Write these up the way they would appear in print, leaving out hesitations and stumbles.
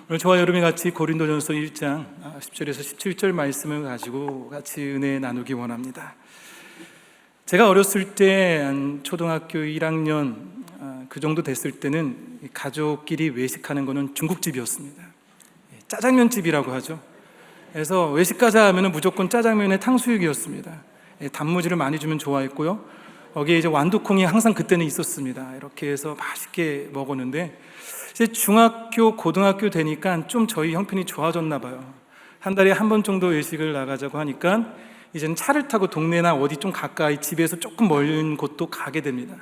오늘 저와 여러분이 같이 고린도전서 1장 10절에서 17절 말씀을 가지고 같이 은혜 나누기 원합니다. 제가 어렸을 때 한 초등학교 1학년 그 정도 됐을 때는 가족끼리 외식하는 거는 중국집이었습니다. 짜장면집이라고 하죠. 그래서 외식 가자 하면 무조건 짜장면에 탕수육이었습니다. 단무지를 많이 주면 좋아했고요. 거기에 이제 완두콩이 항상 그때는 있었습니다. 이렇게 해서 맛있게 먹었는데 이제 중학교, 고등학교 되니까 좀 저희 형편이 좋아졌나 봐요. 한 달에 한 번 정도 외식을 나가자고 하니까 이제는 차를 타고 동네나 어디 좀 가까이 집에서 조금 멀은 곳도 가게 됩니다.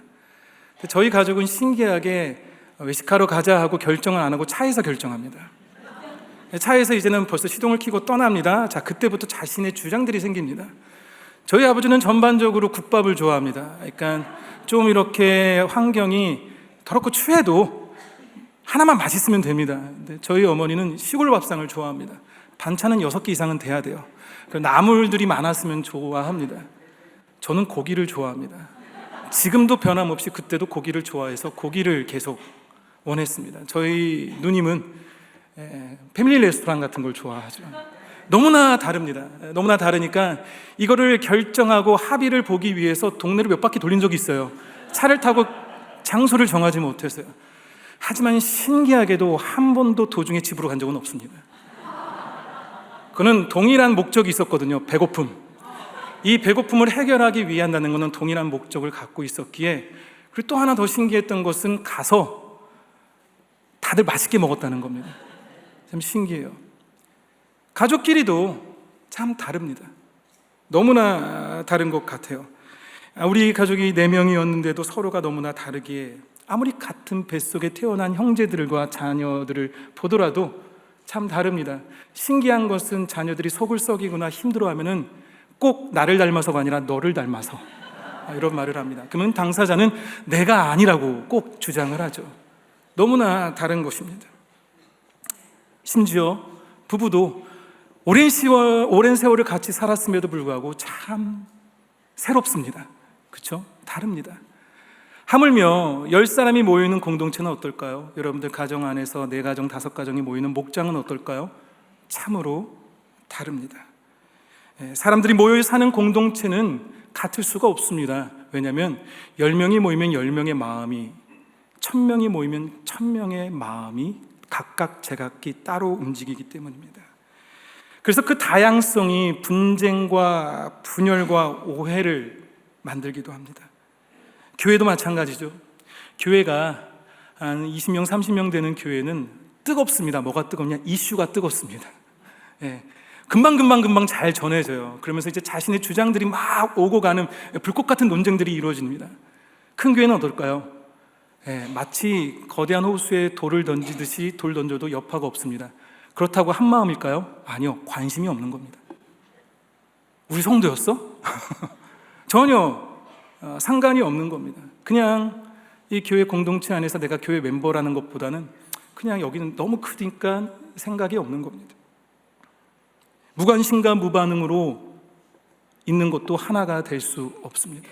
저희 가족은 신기하게 외식하러 가자 하고 결정을 안 하고 차에서 결정합니다. 차에서 이제는 벌써 시동을 켜고 떠납니다. 자, 그때부터 자신의 주장들이 생깁니다. 저희 아버지는 전반적으로 국밥을 좋아합니다. 그러니까 좀 이렇게 환경이 더럽고 추해도 하나만 맛있으면 됩니다. 근데 저희 어머니는 시골 밥상을 좋아합니다. 반찬은 6개 이상은 돼야 돼요. 나물들이 많았으면 좋아합니다. 저는 고기를 좋아합니다. 지금도 변함없이 그때도 고기를 좋아해서 고기를 계속 원했습니다. 저희 누님은 패밀리 레스토랑 같은 걸 좋아하죠. 너무나 다릅니다. 너무나 다르니까 이거를 결정하고 합의를 보기 위해서 동네를 몇 바퀴 돌린 적이 있어요. 차를 타고 장소를 정하지 못했어요. 하지만 신기하게도 한 번도 도중에 집으로 간 적은 없습니다. 그는 동일한 목적이 있었거든요. 배고픔. 이 배고픔을 해결하기 위한다는 것은 동일한 목적을 갖고 있었기에, 그리고 또 하나 더 신기했던 것은 가서 다들 맛있게 먹었다는 겁니다. 참 신기해요. 가족끼리도 참 다릅니다. 너무나 다른 것 같아요. 우리 가족이 4명이었는데도 서로가 너무나 다르기에 아무리 같은 뱃속에 태어난 형제들과 자녀들을 보더라도 참 다릅니다. 신기한 것은 자녀들이 속을 썩이거나 힘들어하면은 꼭 나를 닮아서가 아니라 너를 닮아서 이런 말을 합니다. 그러면 당사자는 내가 아니라고 꼭 주장을 하죠. 너무나 다른 것입니다. 심지어 부부도 오랜 세월을 같이 살았음에도 불구하고 참 새롭습니다. 그렇죠? 다릅니다. 하물며 10사람이 모이는 공동체는 어떨까요? 여러분들 가정 안에서 4가정, 5가정이 모이는 목장은 어떨까요? 참으로 다릅니다. 사람들이 모여 사는 공동체는 같을 수가 없습니다. 왜냐하면 10명이 모이면 10명의 마음이, 1000명이 모이면 1000명의 마음이 각각 제각기 따로 움직이기 때문입니다. 그래서 그 다양성이 분쟁과 분열과 오해를 만들기도 합니다. 교회도 마찬가지죠. 교회가 한 20명, 30명 되는 교회는 뜨겁습니다. 뭐가 뜨겁냐? 이슈가 뜨겁습니다. 금방 잘 전해져요. 그러면서 이제 자신의 주장들이 막 오고 가는 불꽃 같은 논쟁들이 이루어집니다. 큰 교회는 어떨까요? 마치 거대한 호수에 돌을 던지듯이 돌 던져도 여파가 없습니다. 그렇다고 한 마음일까요? 아니요. 관심이 없는 겁니다. 우리 성도였어? 전혀 상관이 없는 겁니다. 그냥 이 교회 공동체 안에서 내가 교회 멤버라는 것보다는 그냥 여기는 너무 크니까 생각이 없는 겁니다. 무관심과 무반응으로 있는 것도 하나가 될 수 없습니다.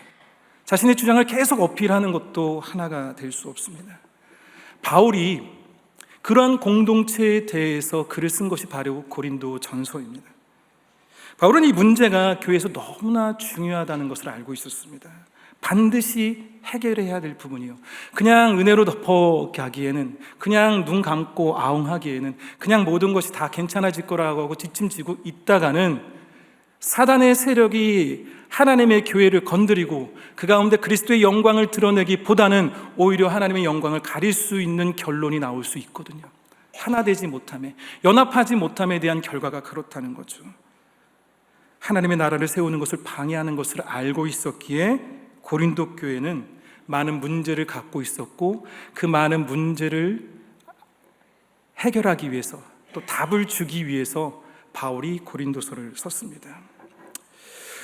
자신의 주장을 계속 어필하는 것도 하나가 될 수 없습니다. 바울이 그러한 공동체에 대해서 글을 쓴 것이 바로 고린도 전서입니다. 바울은 이 문제가 교회에서 너무나 중요하다는 것을 알고 있었습니다. 반드시 해결해야 될 부분이요. 그냥 은혜로 덮어가기에는, 그냥 눈 감고 아웅하기에는, 그냥 모든 것이 다 괜찮아질 거라고 하고 뒷짐지고 있다가는 사단의 세력이 하나님의 교회를 건드리고 그 가운데 그리스도의 영광을 드러내기보다는 오히려 하나님의 영광을 가릴 수 있는 결론이 나올 수 있거든요. 하나 되지 못함에, 연합하지 못함에 대한 결과가 그렇다는 거죠. 하나님의 나라를 세우는 것을 방해하는 것을 알고 있었기에 고린도 교회는 많은 문제를 갖고 있었고, 그 많은 문제를 해결하기 위해서, 또 답을 주기 위해서 바울이 고린도서를 썼습니다.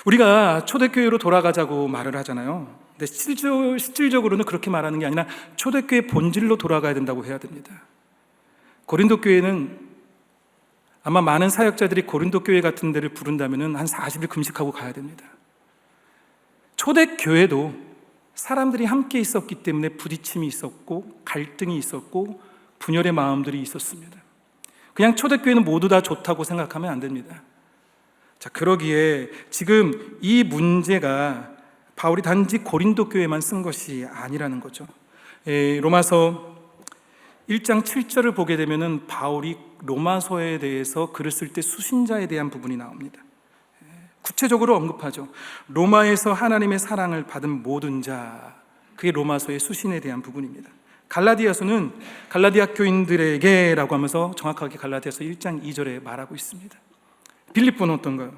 우리가 초대교회로 돌아가자고 말을 하잖아요. 근데 실질적으로는 그렇게 말하는 게 아니라 초대교회 본질로 돌아가야 된다고 해야 됩니다. 고린도 교회는 아마 많은 사역자들이 고린도 교회 같은 데를 부른다면 한 40일 금식하고 가야 됩니다. 초대교회도 사람들이 함께 있었기 때문에 부딪힘이 있었고 갈등이 있었고 분열의 마음들이 있었습니다. 그냥 초대교회는 모두 다 좋다고 생각하면 안 됩니다. 자, 그러기에 지금 이 문제가 바울이 단지 고린도 교회만 쓴 것이 아니라는 거죠. 로마서 1장 7절을 보게 되면은 바울이 로마서에 대해서 글을 쓸 때 수신자에 대한 부분이 나옵니다. 구체적으로 언급하죠. 로마에서 하나님의 사랑을 받은 모든 자, 그게 로마서의 수신에 대한 부분입니다. 갈라디아서는 갈라디아 교인들에게 라고 하면서 정확하게 갈라디아서 1장 2절에 말하고 있습니다. 빌립보는 어떤가요?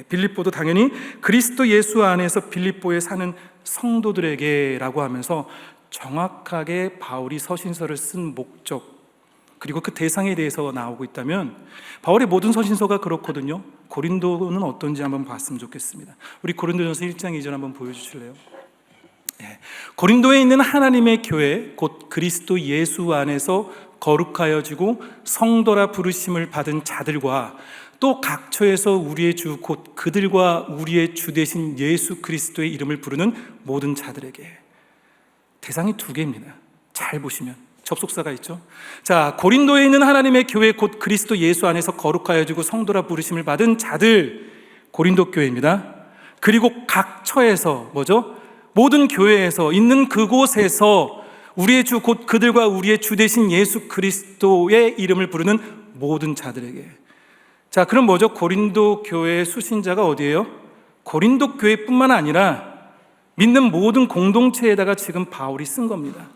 빌립보도 당연히 그리스도 예수 안에서 빌립보에 사는 성도들에게 라고 하면서 정확하게 바울이 서신서를 쓴 목적, 그리고 그 대상에 대해서 나오고 있다면 바울의 모든 서신서가 그렇거든요. 고린도는 어떤지 한번 봤으면 좋겠습니다. 우리 고린도전서 1장 2절 한번 보여주실래요? 고린도에 있는 하나님의 교회, 곧 그리스도 예수 안에서 거룩하여지고 성도라 부르심을 받은 자들과 또 각처에서 우리의 주, 곧 그들과 우리의 주 되신 예수 그리스도의 이름을 부르는 모든 자들에게. 대상이 두 개입니다. 잘 보시면 접속사가 있죠. 자, 고린도에 있는 하나님의 교회, 곧 그리스도 예수 안에서 거룩하여지고 성도라 부르심을 받은 자들, 고린도 교회입니다. 그리고 각처에서 뭐죠? 모든 교회에서 있는 그곳에서 우리의 주, 곧 그들과 우리의 주 되신 예수 그리스도의 이름을 부르는 모든 자들에게. 자, 그럼 뭐죠? 고린도 교회의 수신자가 어디예요? 고린도 교회뿐만 아니라 믿는 모든 공동체에다가 지금 바울이 쓴 겁니다.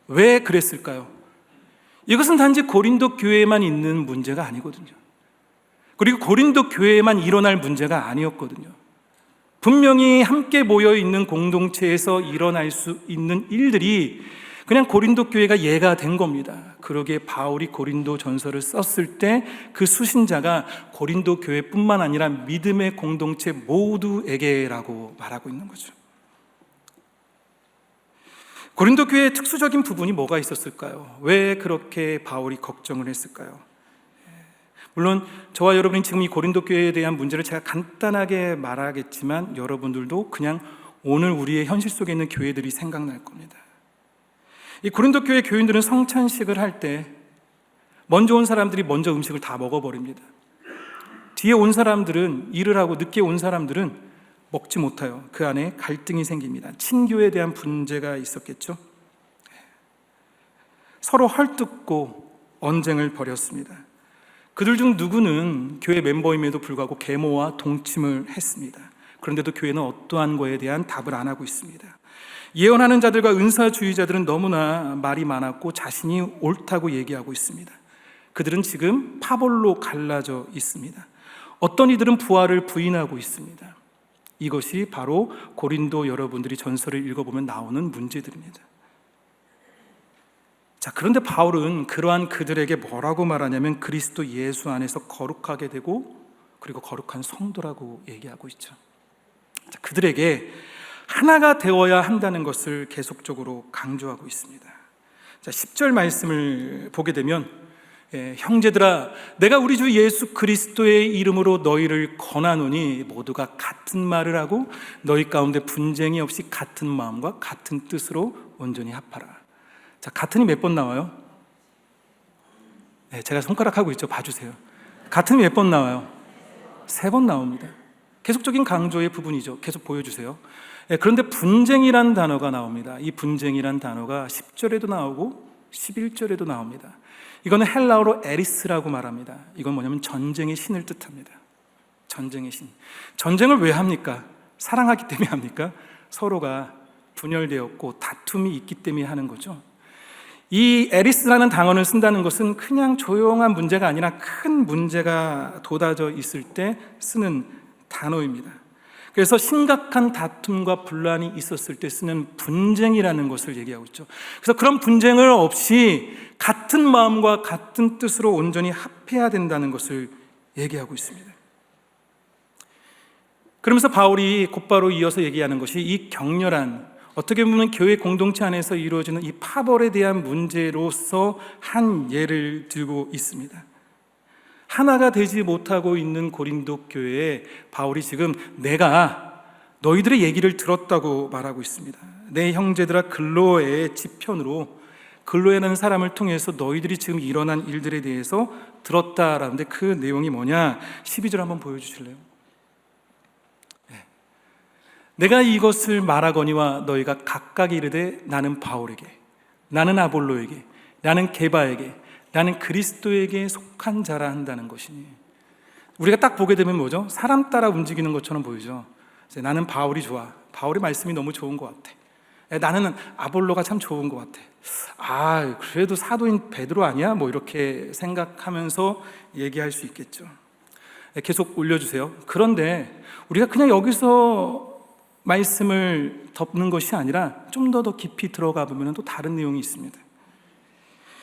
왜 그랬을까요? 이것은 단지 고린도 교회에만 있는 문제가 아니거든요. 그리고 고린도 교회에만 일어날 문제가 아니었거든요. 분명히 함께 모여 있는 공동체에서 일어날 수 있는 일들이 그냥 고린도 교회가 예가 된 겁니다. 그러기에 바울이 고린도 전서를 썼을 때 그 수신자가 고린도 교회뿐만 아니라 믿음의 공동체 모두에게라고 말하고 있는 거죠. 고린도 교회의 특수적인 부분이 뭐가 있었을까요? 왜 그렇게 바울이 걱정을 했을까요? 물론 저와 여러분이 지금 이 고린도 교회에 대한 문제를 제가 간단하게 말하겠지만 여러분들도 그냥 오늘 우리의 현실 속에 있는 교회들이 생각날 겁니다. 이 고린도 교회 교인들은 성찬식을 할 때 먼저 온 사람들이 먼저 음식을 다 먹어버립니다. 뒤에 온 사람들은, 일을 하고 늦게 온 사람들은 먹지 못해요. 그 안에 갈등이 생깁니다. 친교에 대한 분쟁가 있었겠죠. 서로 헐뜯고 언쟁을 벌였습니다. 그들 중 누구는 교회 멤버임에도 불구하고 계모와 동침을 했습니다. 그런데도 교회는 어떠한 거에 대한 답을 안 하고 있습니다. 예언하는 자들과 은사주의자들은 너무나 말이 많았고 자신이 옳다고 얘기하고 있습니다. 그들은 지금 파벌로 갈라져 있습니다. 어떤 이들은 부활을 부인하고 있습니다. 이것이 바로 고린도 여러분들이 전서를 읽어보면 나오는 문제들입니다. 자, 그런데 바울은 그러한 그들에게 뭐라고 말하냐면 그리스도 예수 안에서 거룩하게 되고 그리고 거룩한 성도라고 얘기하고 있죠. 자, 그들에게 하나가 되어야 한다는 것을 계속적으로 강조하고 있습니다. 자, 10절 말씀을 보게 되면 형제들아, 내가 우리 주 예수 그리스도의 이름으로 너희를 권하노니 모두가 같은 말을 하고 너희 가운데 분쟁이 없이 같은 마음과 같은 뜻으로 온전히 합하라. 자, 같은이 몇 번 나와요? 제가 손가락하고 있죠. 봐주세요. 같은이 몇 번 나와요? 3번 나옵니다. 계속적인 강조의 부분이죠. 계속 보여주세요. 그런데 분쟁이란 단어가 나옵니다. 이 분쟁이란 단어가 10절에도 나오고 11절에도 나옵니다. 이거는 헬라어로 에리스라고 말합니다. 이건 뭐냐면 전쟁의 신을 뜻합니다. 전쟁의 신. 전쟁을 왜 합니까? 사랑하기 때문에 합니까? 서로가 분열되었고 다툼이 있기 때문에 하는 거죠. 이 에리스라는 단어를 쓴다는 것은 그냥 조용한 문제가 아니라 큰 문제가 돋아져 있을 때 쓰는 단어입니다. 그래서 심각한 다툼과 분란이 있었을 때 쓰는 분쟁이라는 것을 얘기하고 있죠. 그래서 그런 분쟁을 없이 같은 마음과 같은 뜻으로 온전히 합해야 된다는 것을 얘기하고 있습니다. 그러면서 바울이 곧바로 이어서 얘기하는 것이 이 격렬한, 어떻게 보면 교회 공동체 안에서 이루어지는 이 파벌에 대한 문제로서 한 예를 들고 있습니다. 하나가 되지 못하고 있는 고린도 교회에 바울이 지금 내가 너희들의 얘기를 들었다고 말하고 있습니다. 내 형제들아, 근로의 지편으로 글로에라는 사람을 통해서 너희들이 지금 일어난 일들에 대해서 들었다라는데 그 내용이 뭐냐? 12절 한번 보여주실래요? 내가 이것을 말하거니와 너희가 각각 이르되 나는 바울에게, 나는 아볼로에게, 나는 게바에게, 나는 그리스도에게 속한 자라 한다는 것이니, 우리가 딱 보게 되면 뭐죠? 사람 따라 움직이는 것처럼 보이죠. 나는 바울이 좋아. 바울의 말씀이 너무 좋은 것 같아. 나는 아볼로가 참 좋은 것 같아. 그래도 사도인 베드로 아니야? 뭐 이렇게 생각하면서 얘기할 수 있겠죠. 계속 올려주세요. 그런데 우리가 그냥 여기서 말씀을 덮는 것이 아니라 좀 더 깊이 들어가 보면 또 다른 내용이 있습니다.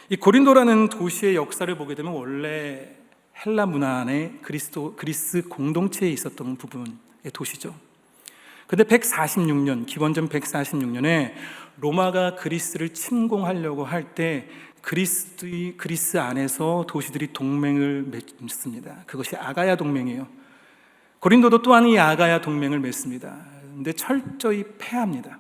이 고린도라는 도시의 역사를 보게 되면 원래 헬라 문화 안에 그리스 공동체에 있었던 부분의 도시죠. 근데 146년, 기원전 146년에 로마가 그리스를 침공하려고 할 때 그리스 안에서 도시들이 동맹을 맺습니다. 그것이 아가야 동맹이에요. 고린도도 또한 이 아가야 동맹을 맺습니다. 근데 철저히 패합니다.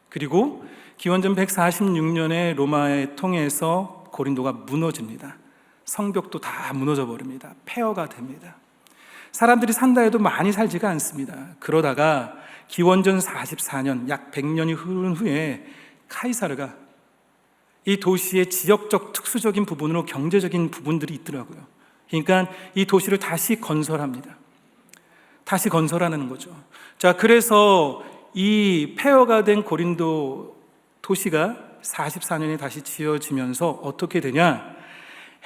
그리고 기원전 146년에 로마에 통해서 고린도가 무너집니다. 성벽도 다 무너져 버립니다. 폐허가 됩니다. 사람들이 산다 해도 많이 살지가 않습니다. 그러다가 기원전 44년, 약 100년이 흐른 후에 카이사르가 이 도시의 지역적 특수적인 부분으로 경제적인 부분들이 있더라고요. 그러니까 이 도시를 다시 건설합니다. 다시 건설하는 거죠. 자, 그래서 이 폐허가 된 고린도 도시가 44년에 다시 지어지면서 어떻게 되냐?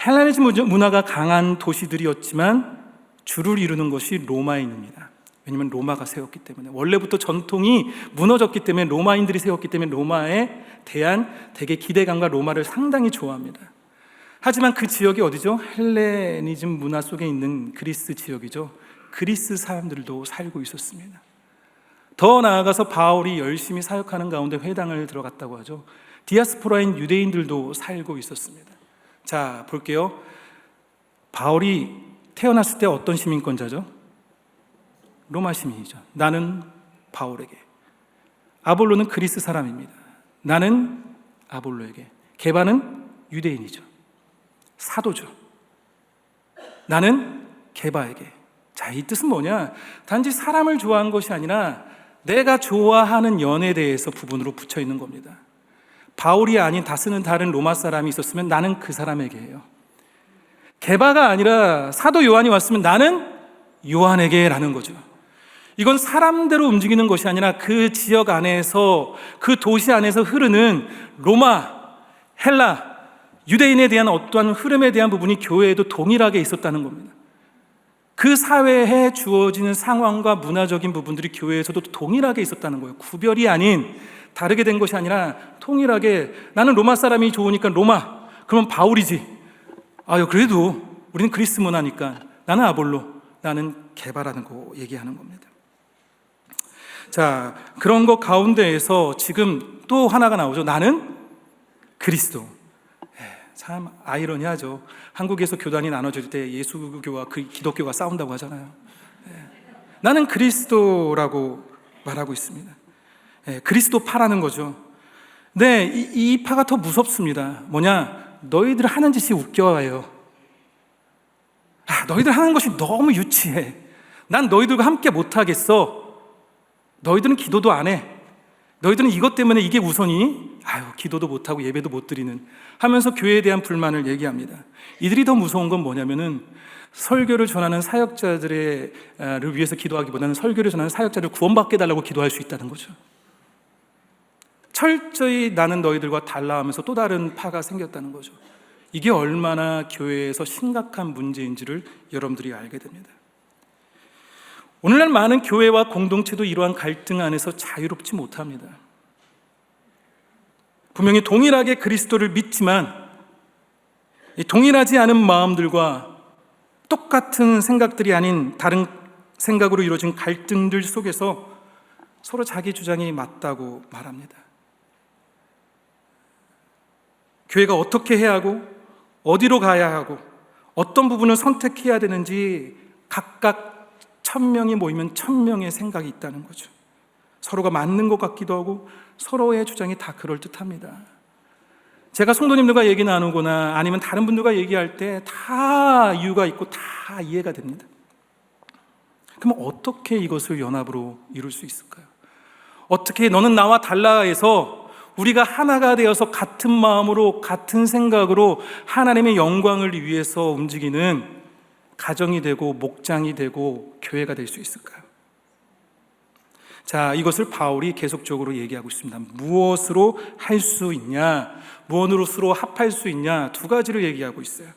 헬레니즘 문화가 강한 도시들이었지만 주를 이루는 것이 로마인입니다. 왜냐하면 로마가 세웠기 때문에, 원래부터 전통이 무너졌기 때문에, 로마인들이 세웠기 때문에 로마에 대한 되게 기대감과 로마를 상당히 좋아합니다. 하지만 그 지역이 어디죠? 헬레니즘 문화 속에 있는 그리스 지역이죠. 그리스 사람들도 살고 있었습니다. 더 나아가서 바울이 열심히 사역하는 가운데 회당을 들어갔다고 하죠. 디아스포라인 유대인들도 살고 있었습니다. 자, 볼게요. 바울이 태어났을 때 어떤 시민권자죠? 로마 시민이죠. 나는 바울에게. 아볼로는 그리스 사람입니다. 나는 아볼로에게. 게바는 유대인이죠. 사도죠. 나는 게바에게. 자, 이 뜻은 뭐냐? 단지 사람을 좋아한 것이 아니라 내가 좋아하는 연에 대해서 부분으로 붙여 있는 겁니다. 바울이 아닌 다스는 다른 로마 사람이 있었으면 나는 그 사람에게 해요. 게바가 아니라 사도 요한이 왔으면 나는 요한에게 라는 거죠. 이건 사람대로 움직이는 것이 아니라 그 지역 안에서, 그 도시 안에서 흐르는 로마, 헬라, 유대인에 대한 어떠한 흐름에 대한 부분이 교회에도 동일하게 있었다는 겁니다. 그 사회에 주어지는 상황과 문화적인 부분들이 교회에서도 동일하게 있었다는 거예요. 구별이 아닌, 다르게 된 것이 아니라 통일하게, 나는 로마 사람이 좋으니까 로마, 그러면 바울이지. 그래도 우리는 그리스 문화니까 나는 아볼로, 나는 게바라는 거 얘기하는 겁니다. 자, 그런 것 가운데에서 지금 또 하나가 나오죠. 나는 그리스도. 참 아이러니하죠. 한국에서 교단이 나눠질 때 예수교와 기독교가 싸운다고 하잖아요. 나는 그리스도라고 말하고 있습니다. 그리스도파라는 거죠. 네, 이 파가 더 무섭습니다. 뭐냐? 너희들 하는 짓이 웃겨요. 너희들 하는 것이 너무 유치해. 난 너희들과 함께 못하겠어. 너희들은 기도도 안 해. 너희들은 이것 때문에 이게 우선이니? 기도도 못하고 예배도 못 드리는, 하면서 교회에 대한 불만을 얘기합니다. 이들이 더 무서운 건 뭐냐면은 설교를 전하는 사역자들을 위해서 기도하기보다는 설교를 전하는 사역자를 구원받게 해달라고 기도할 수 있다는 거죠. 철저히 나는 너희들과 달라 하면서 또 다른 파가 생겼다는 거죠. 이게 얼마나 교회에서 심각한 문제인지를 여러분들이 알게 됩니다. 오늘날 많은 교회와 공동체도 이러한 갈등 안에서 자유롭지 못합니다. 분명히 동일하게 그리스도를 믿지만 동일하지 않은 마음들과 똑같은 생각들이 아닌 다른 생각으로 이루어진 갈등들 속에서 서로 자기 주장이 맞다고 말합니다. 교회가 어떻게 해야 하고 어디로 가야 하고 어떤 부분을 선택해야 되는지 각각 1000명이 모이면 1000명의 생각이 있다는 거죠. 서로가 맞는 것 같기도 하고 서로의 주장이 다 그럴듯합니다. 제가 성도님들과 얘기 나누거나 아니면 다른 분들과 얘기할 때 다 이유가 있고 다 이해가 됩니다. 그럼 어떻게 이것을 연합으로 이룰 수 있을까요? 어떻게 너는 나와 달라 해서 우리가 하나가 되어서 같은 마음으로 같은 생각으로 하나님의 영광을 위해서 움직이는 가정이 되고 목장이 되고 교회가 될 수 있을까요? 자, 이것을 바울이 계속적으로 얘기하고 있습니다. 무엇으로 할 수 있냐, 무엇으로 합할 수 있냐, 두 가지로 얘기하고 있어요.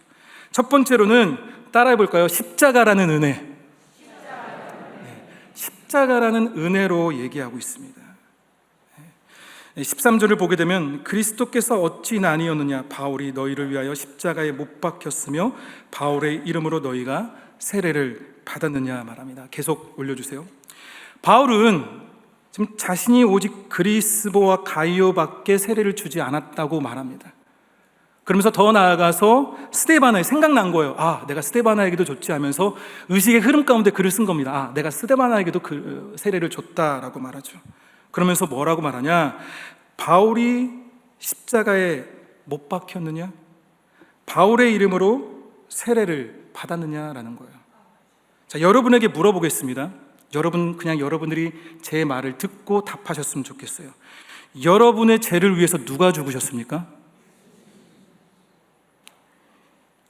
첫 번째로는 따라해 볼까요? 십자가라는 은혜. 십자가라는 은혜로 얘기하고 있습니다. 13절을 보게 되면 그리스도께서 어찌 나뉘었느냐, 바울이 너희를 위하여 십자가에 못 박혔으며 바울의 이름으로 너희가 세례를 받았느냐 말합니다. 계속 올려주세요. 바울은 지금 자신이 오직 그리스도와 가이오밖에 세례를 주지 않았다고 말합니다. 그러면서 더 나아가서 스데바나에 생각난 거예요. 아, 내가 스데바나에게도 줬지 하면서 의식의 흐름 가운데 글을 쓴 겁니다. 아, 내가 스데바나에게도 그 세례를 줬다라고 말하죠. 그러면서 뭐라고 말하냐? 바울이 십자가에 못 박혔느냐? 바울의 이름으로 세례를 받았느냐라는 거예요. 자, 여러분에게 물어보겠습니다. 여러분들이 제 말을 듣고 답하셨으면 좋겠어요. 여러분의 죄를 위해서 누가 죽으셨습니까?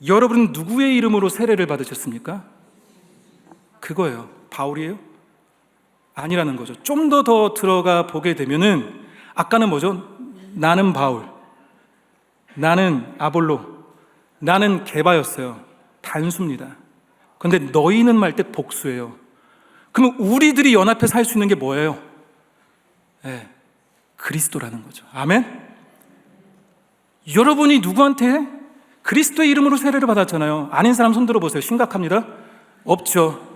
여러분은 누구의 이름으로 세례를 받으셨습니까? 그거예요. 바울이에요? 아니라는 거죠. 좀 더 들어가 보게 되면은 아까는 뭐죠? 나는 바울, 나는 아볼로, 나는 게바였어요. 단수입니다. 그런데 너희는 말 때 복수예요. 그럼 우리들이 연합해서 할 수 있는 게 뭐예요? 네, 그리스도라는 거죠. 아멘? 여러분이 누구한테? 그리스도의 이름으로 세례를 받았잖아요. 아닌 사람 손 들어보세요. 심각합니다. 없죠.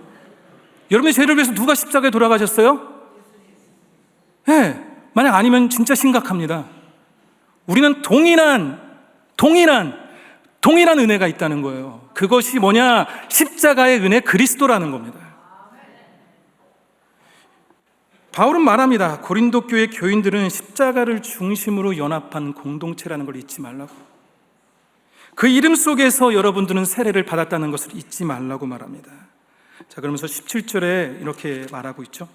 여러분의 죄를 위해서 누가 십자가에 돌아가셨어요? 네, 만약 아니면 진짜 심각합니다. 우리는 동일한 은혜가 있다는 거예요. 그것이 뭐냐? 십자가의 은혜, 그리스도라는 겁니다. 바울은 말합니다. 고린도 교회 교인들은 십자가를 중심으로 연합한 공동체라는 걸 잊지 말라고. 그 이름 속에서 여러분들은 세례를 받았다는 것을 잊지 말라고 말합니다. 자, 그러면서 17절에 이렇게 말하고 있죠.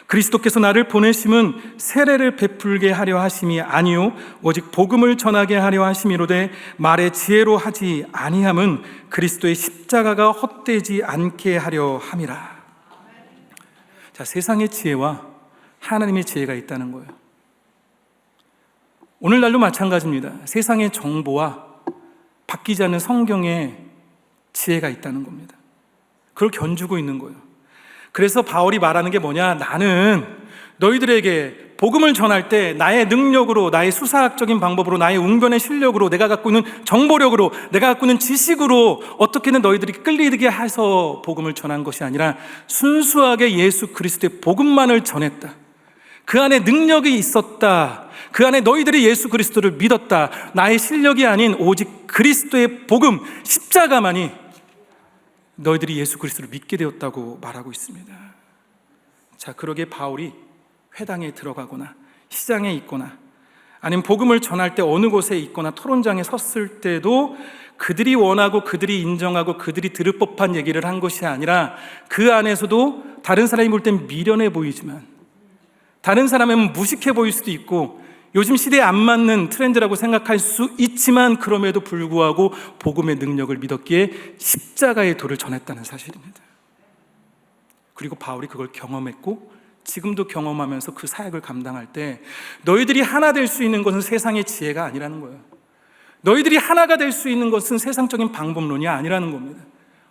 그리스도께서 나를 보내심은 세례를 베풀게 하려 하심이 아니요 오직 복음을 전하게 하려 하심이로되 말의 지혜로 하지 아니함은 그리스도의 십자가가 헛되지 않게 하려 함이라. 자, 세상의 지혜와 하나님의 지혜가 있다는 거예요. 오늘날도 마찬가지입니다. 세상의 정보와 바뀌지 않는 성경의 지혜가 있다는 겁니다. 그걸 견주고 있는 거예요. 그래서 바울이 말하는 게 뭐냐? 나는 너희들에게 복음을 전할 때 나의 능력으로, 나의 수사학적인 방법으로, 나의 웅변의 실력으로, 내가 갖고 있는 정보력으로, 내가 갖고 있는 지식으로 어떻게든 너희들이 끌리게 해서 복음을 전한 것이 아니라 순수하게 예수 그리스도의 복음만을 전했다. 그 안에 능력이 있었다. 그 안에 너희들이 예수 그리스도를 믿었다. 나의 실력이 아닌 오직 그리스도의 복음, 십자가만이 너희들이 예수 그리스도를 믿게 되었다고 말하고 있습니다. 자, 그러기에 바울이 회당에 들어가거나 시장에 있거나 아니면 복음을 전할 때 어느 곳에 있거나 토론장에 섰을 때도 그들이 원하고 그들이 인정하고 그들이 들을 법한 얘기를 한 것이 아니라 그 안에서도 다른 사람이 볼 땐 미련해 보이지만, 다른 사람은 무식해 보일 수도 있고 요즘 시대에 안 맞는 트렌드라고 생각할 수 있지만 그럼에도 불구하고 복음의 능력을 믿었기에 십자가의 도를 전했다는 사실입니다. 그리고 바울이 그걸 경험했고 지금도 경험하면서 그 사역을 감당할 때 너희들이 하나 될 수 있는 것은 세상의 지혜가 아니라는 거예요. 너희들이 하나가 될 수 있는 것은 세상적인 방법론이 아니라는 겁니다.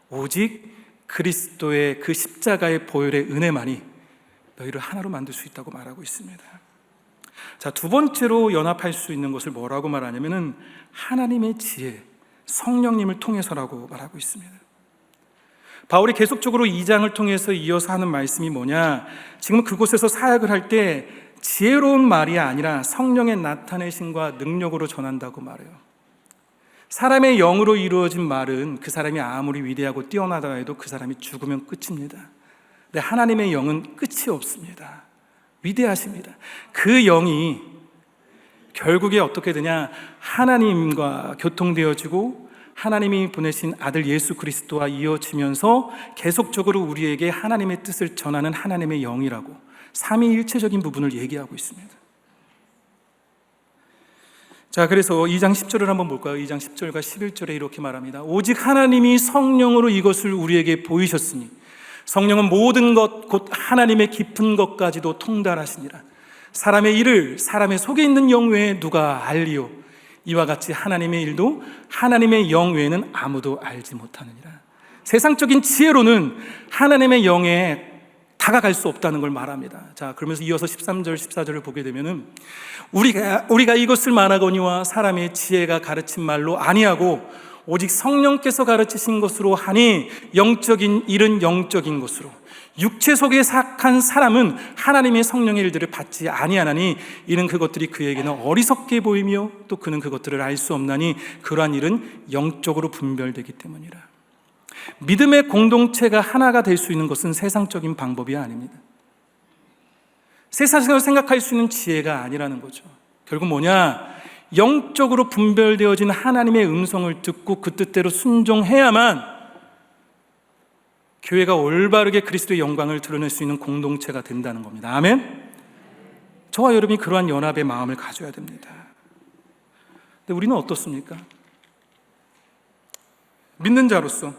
오직 그리스도의 그 십자가의 보혈의 은혜만이 너희를 하나로 만들 수 있다고 말하고 있습니다. 자, 두 번째로 연합할 수 있는 것을 뭐라고 말하냐면은 하나님의 지혜, 성령님을 통해서라고 말하고 있습니다. 바울이 계속적으로 2장을 통해서 이어서 하는 말씀이 뭐냐? 지금 그곳에서 사역을 할 때 지혜로운 말이 아니라 성령의 나타내심과 능력으로 전한다고 말해요. 사람의 영으로 이루어진 말은 그 사람이 아무리 위대하고 뛰어나다 해도 그 사람이 죽으면 끝입니다. 근데 하나님의 영은 끝이 없습니다. 위대하십니다. 그 영이 결국에 어떻게 되냐? 하나님과 교통되어지고 하나님이 보내신 아들 예수 그리스도와 이어지면서 계속적으로 우리에게 하나님의 뜻을 전하는 하나님의 영이라고 삼위일체적인 부분을 얘기하고 있습니다. 자, 그래서 2장 10절을 한번 볼까요? 2장 10절과 11절에 이렇게 말합니다. 오직 하나님이 성령으로 이것을 우리에게 보이셨으니 성령은 모든 것 곧 하나님의 깊은 것까지도 통달하시니라. 사람의 일을 사람의 속에 있는 영 외에 누가 알리요? 이와 같이 하나님의 일도 하나님의 영 외에는 아무도 알지 못하느니라. 세상적인 지혜로는 하나님의 영에 다가갈 수 없다는 걸 말합니다. 자, 그러면서 이어서 13절, 14절을 보게 되면은 우리가 이것을 말하거니와 사람의 지혜가 가르친 말로 아니하고 오직 성령께서 가르치신 것으로 하니 영적인 일은 영적인 것으로 육체 속에 sak한 사람은 하나님의 성령의 일들을 받지 아니하나니 이는 그것들이 그에게는 어리석게 보이며 또 그는 그것들을 알 수 없나니 그러한 일은 영적으로 분별되기 때문이라. 믿음의 공동체가 하나가 될 수 있는 것은 세상적인 방법이 아닙니다. 세상을 생각할 수 있는 지혜가 아니라는 거죠. 결국 뭐냐? 영적으로 분별되어진 하나님의 음성을 듣고 그 뜻대로 순종해야만 교회가 올바르게 그리스도의 영광을 드러낼 수 있는 공동체가 된다는 겁니다. 아멘? 저와 여러분이 그러한 연합의 마음을 가져야 됩니다. 근데 우리는 어떻습니까? 믿는 자로서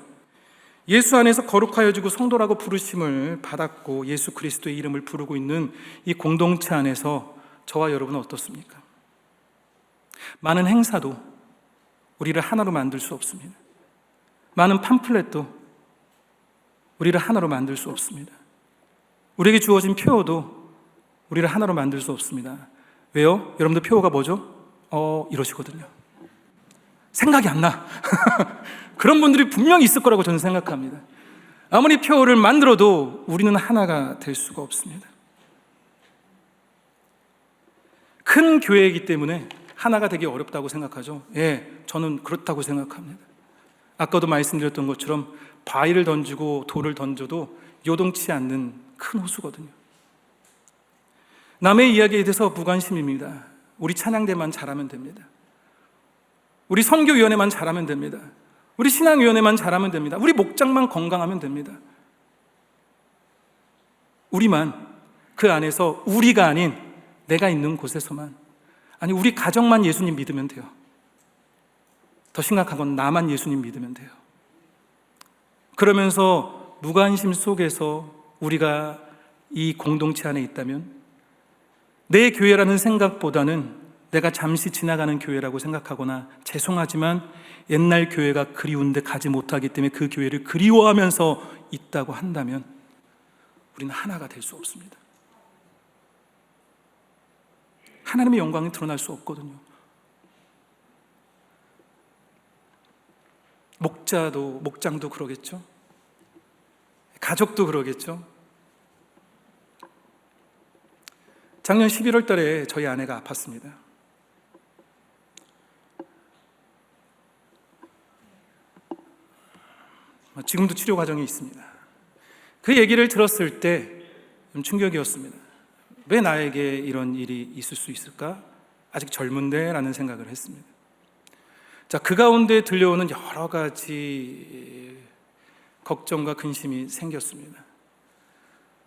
예수 안에서 거룩하여지고 성도라고 부르심을 받았고 예수 그리스도의 이름을 부르고 있는 이 공동체 안에서 저와 여러분은 어떻습니까? 많은 행사도 우리를 하나로 만들 수 없습니다. 많은 팜플렛도 우리를 하나로 만들 수 없습니다. 우리에게 주어진 표어도 우리를 하나로 만들 수 없습니다. 왜요? 여러분들 표어가 뭐죠? 이러시거든요. 생각이 안 나. 그런 분들이 분명히 있을 거라고 저는 생각합니다. 아무리 표어를 만들어도 우리는 하나가 될 수가 없습니다. 큰 교회이기 때문에 하나가 되기 어렵다고 생각하죠. 예, 저는 그렇다고 생각합니다. 아까도 말씀드렸던 것처럼 바위를 던지고 돌을 던져도 요동치 않는 큰 호수거든요. 남의 이야기에 대해서 무관심입니다. 우리 찬양대만 잘하면 됩니다. 우리 선교위원회만 잘하면 됩니다. 우리 신앙위원회만 잘하면 됩니다. 우리 목장만 건강하면 됩니다. 우리만 그 안에서 우리가 아닌 내가 있는 곳에서만, 아니 우리 가정만 예수님 믿으면 돼요. 더 심각한 건 나만 예수님 믿으면 돼요. 그러면서 무관심 속에서 우리가 이 공동체 안에 있다면 내 교회라는 생각보다는 내가 잠시 지나가는 교회라고 생각하거나 죄송하지만 옛날 교회가 그리운데 가지 못하기 때문에 그 교회를 그리워하면서 있다고 한다면 우리는 하나가 될 수 없습니다. 하나님의 영광이 드러날 수 없거든요. 목장도 그러겠죠. 가족도 그러겠죠. 작년 11월 달에 저희 아내가 아팠습니다. 지금도 치료 과정이 있습니다. 그 얘기를 들었을 때 좀 충격이었습니다. 왜 나에게 이런 일이 있을 수 있을까? 아직 젊은데 라는 생각을 했습니다. 자, 그 가운데 들려오는 여러 가지 걱정과 근심이 생겼습니다.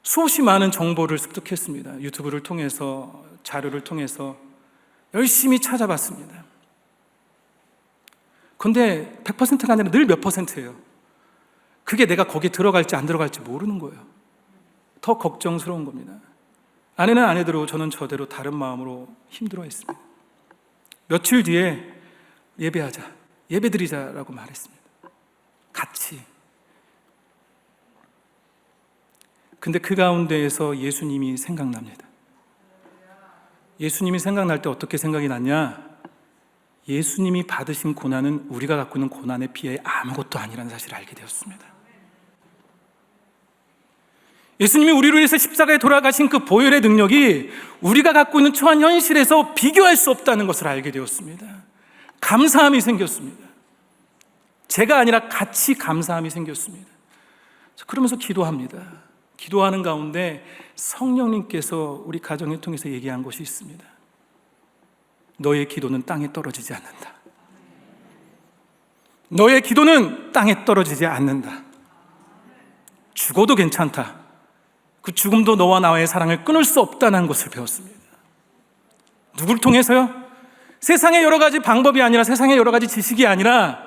수없이 많은 정보를 습득했습니다. 유튜브를 통해서, 자료를 통해서 열심히 찾아봤습니다. 그런데 100%가 아니라 늘 몇 %예요. 그게 내가 거기에 들어갈지 안 들어갈지 모르는 거예요. 더 걱정스러운 겁니다. 아내는 아내대로 저는 저대로 다른 마음으로 힘들어했습니다. 며칠 뒤에 예배하자, 예배드리자라고 말했습니다. 같이. 근데 그 가운데에서 예수님이 생각납니다. 예수님이 생각날 때 어떻게 생각이 났냐? 예수님이 받으신 고난은 우리가 갖고 있는 고난에 비해 아무것도 아니라는 사실을 알게 되었습니다. 예수님이 우리를 위해서 십자가에 돌아가신 그 보혈의 능력이 우리가 갖고 있는 초한 현실에서 비교할 수 없다는 것을 알게 되었습니다. 감사함이 생겼습니다. 제가 아니라 같이 감사함이 생겼습니다. 그러면서 기도합니다. 기도하는 가운데 성령님께서 우리 가정을 통해서 얘기한 것이 있습니다. 너의 기도는 땅에 떨어지지 않는다. 너의 기도는 땅에 떨어지지 않는다. 죽어도 괜찮다. 그 죽음도 너와 나의 사랑을 끊을 수 없다는 것을 배웠습니다. 누굴 통해서요? 세상의 여러 가지 방법이 아니라, 세상의 여러 가지 지식이 아니라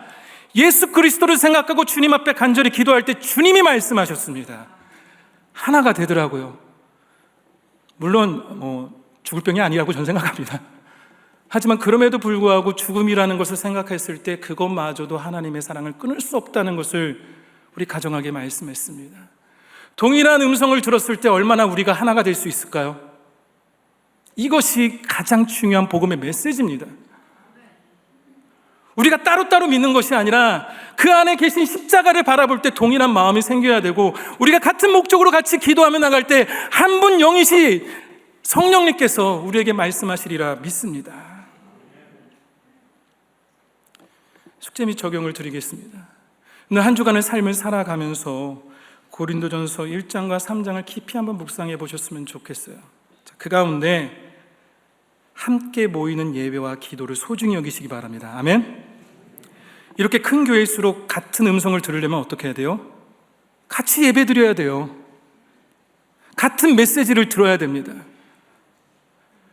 예수 그리스도를 생각하고 주님 앞에 간절히 기도할 때 주님이 말씀하셨습니다. 하나가 되더라고요. 물론 죽을 병이 아니라고 저는 생각합니다. 하지만 그럼에도 불구하고 죽음이라는 것을 생각했을 때 그것마저도 하나님의 사랑을 끊을 수 없다는 것을 우리 가정하게 말씀했습니다. 동일한 음성을 들었을 때 얼마나 우리가 하나가 될 수 있을까요? 이것이 가장 중요한 복음의 메시지입니다. 우리가 따로따로 믿는 것이 아니라 그 안에 계신 십자가를 바라볼 때 동일한 마음이 생겨야 되고, 우리가 같은 목적으로 같이 기도하며 나갈 때 한 분 영이시 성령님께서 우리에게 말씀하시리라 믿습니다. 숙제 및 적용을 드리겠습니다. 오늘 한 주간의 삶을 살아가면서 고린도전서 1장과 3장을 깊이 한번 묵상해 보셨으면 좋겠어요. 그 가운데 함께 모이는 예배와 기도를 소중히 여기시기 바랍니다. 아멘. 이렇게 큰 교회일수록 같은 음성을 들으려면 어떻게 해야 돼요? 같이 예배 드려야 돼요. 같은 메시지를 들어야 됩니다.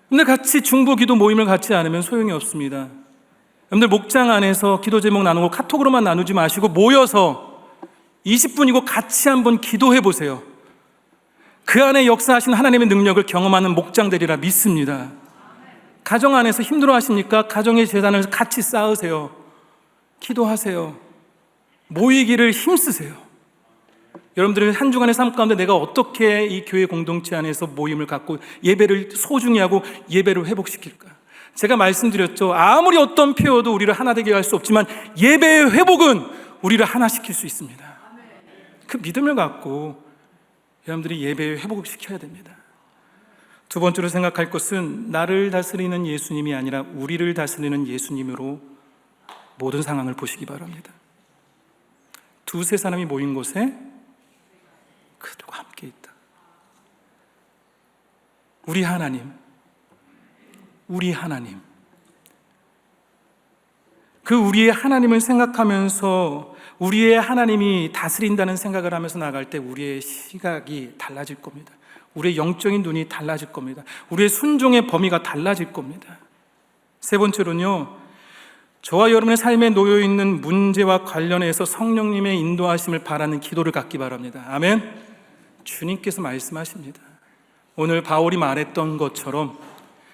근데 같이 중보 기도 모임을 갖지 않으면 소용이 없습니다. 여러분들 목장 안에서 기도 제목 나누고 카톡으로만 나누지 마시고 모여서 20분이고 같이 한번 기도해 보세요. 그 안에 역사하신 하나님의 능력을 경험하는 목장 되리라 믿습니다. 가정 안에서 힘들어 하십니까? 가정의 재단을 같이 쌓으세요. 기도하세요. 모이기를 힘쓰세요. 여러분들의 한 주간의 삶 가운데 내가 어떻게 이 교회 공동체 안에서 모임을 갖고 예배를 소중히 하고 예배를 회복시킬까? 제가 말씀드렸죠. 아무리 어떤 표어도 우리를 하나 되게 할 수 없지만 예배의 회복은 우리를 하나 시킬 수 있습니다. 그 믿음을 갖고 여러분들이 예배의 회복을 시켜야 됩니다. 두 번째로 생각할 것은 나를 다스리는 예수님이 아니라 우리를 다스리는 예수님으로 모든 상황을 보시기 바랍니다. 두세 사람이 모인 곳에 그들과 함께 있다. 우리 하나님, 그 우리의 하나님을 생각하면서 우리의 하나님이 다스린다는 생각을 하면서 나갈 때 우리의 시각이 달라질 겁니다. 우리의 영적인 눈이 달라질 겁니다. 우리의 순종의 범위가 달라질 겁니다. 세 번째로는요, 저와 여러분의 삶에 놓여있는 문제와 관련해서 성령님의 인도하심을 바라는 기도를 갖기 바랍니다. 아멘. 주님께서 말씀하십니다. 오늘 바울이 말했던 것처럼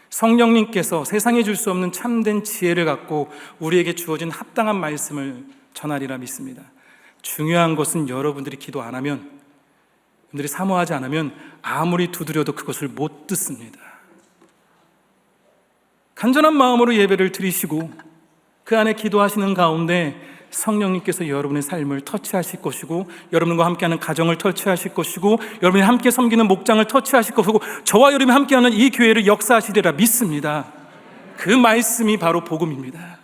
성령님께서 세상에 줄 수 없는 참된 지혜를 갖고 우리에게 주어진 합당한 말씀을 전하리라 믿습니다. 중요한 것은 여러분들이 기도 안 하면, 여러분들이 사모하지 않으면 아무리 두드려도 그것을 못 듣습니다. 간절한 마음으로 예배를 드리시고 그 안에 기도하시는 가운데 성령님께서 여러분의 삶을 터치하실 것이고, 여러분과 함께하는 가정을 터치하실 것이고, 여러분이 함께 섬기는 목장을 터치하실 것이고, 저와 여러분이 함께하는 이 교회를 역사하시리라 믿습니다. 그 말씀이 바로 복음입니다.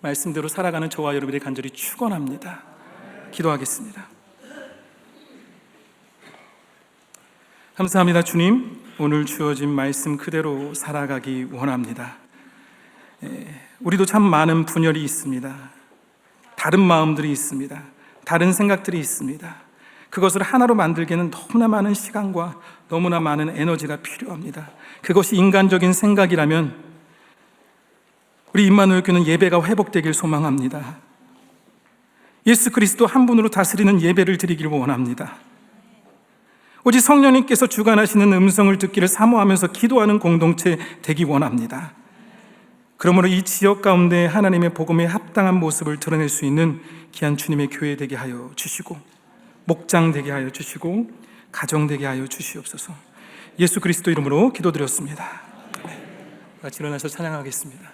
말씀대로 살아가는 저와 여러분들이 간절히 축원합니다. 기도하겠습니다. 감사합니다. 주님, 오늘 주어진 말씀 그대로 살아가기 원합니다. 우리도 참 많은 분열이 있습니다. 다른 마음들이 있습니다. 다른 생각들이 있습니다. 그것을 하나로 만들기에는 너무나 많은 시간과 너무나 많은 에너지가 필요합니다. 그것이 인간적인 생각이라면 우리 임마누엘 교회는 예배가 회복되길 소망합니다. 예수 그리스도 한 분으로 다스리는 예배를 드리길 원합니다. 오직 성령님께서 주관하시는 음성을 듣기를 사모하면서 기도하는 공동체 되기 원합니다. 그러므로 이 지역 가운데 하나님의 복음에 합당한 모습을 드러낼 수 있는 귀한 주님의 교회 되게 하여 주시고, 목장 되게 하여 주시고, 가정 되게 하여 주시옵소서. 예수 그리스도 이름으로 기도드렸습니다. 같이 일어나서 찬양하겠습니다.